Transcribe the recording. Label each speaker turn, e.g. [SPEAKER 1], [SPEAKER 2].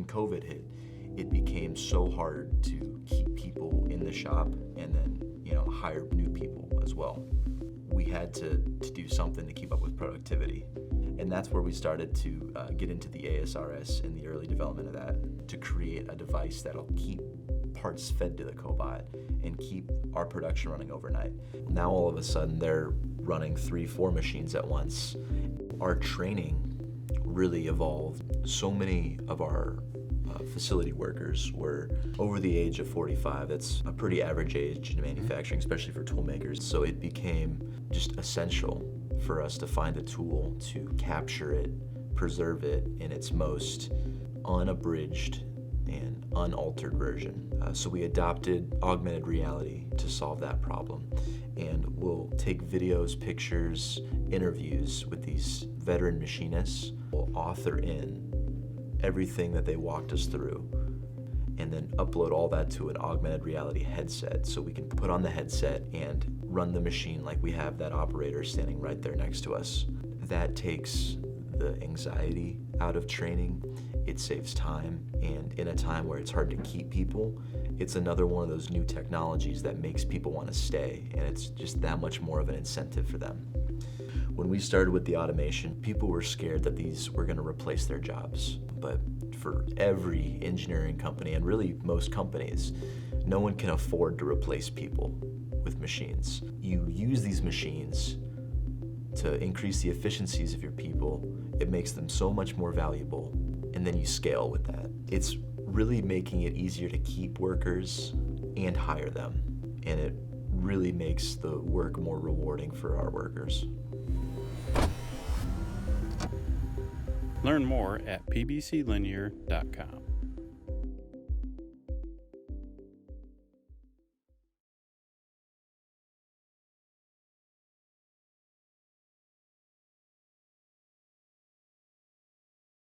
[SPEAKER 1] COVID hit, it became so hard to keep people in the shop and then, hire new people as well. We had to do something to keep up with productivity. And that's where we started to get into the ASRS and the early development of that, to create a device that'll keep parts fed to the cobot and keep our production running overnight. Now all of a sudden they're running 3-4 machines at once. Our training really evolved. So many of our facility workers were over the age of 45. That's a pretty average age in manufacturing, especially for tool makers. So it became just essential for us to find a tool to capture it, preserve it in its most unabridged and unaltered version. So we adopted augmented reality to solve that problem. And we'll take videos, pictures, interviews with these veteran machinists. We'll author in everything that they walked us through and then upload all that to an augmented reality headset, so we can put on the headset and run the machine like we have that operator standing right there next to us. That takes the anxiety out of training. It saves time, and in a time where it's hard to keep people, it's another one of those new technologies that makes people want to stay, and it's just that much more of an incentive for them. When we started with the automation, people were scared that these were going to replace their jobs. But for every engineering company, and really most companies, no one can afford to replace people with machines. You use these machines to increase the efficiencies of your people. It makes them so much more valuable, and then you scale with that. It's really making it easier to keep workers and hire them, and it really makes the work more rewarding for our workers.
[SPEAKER 2] Learn more at pbclinear.com.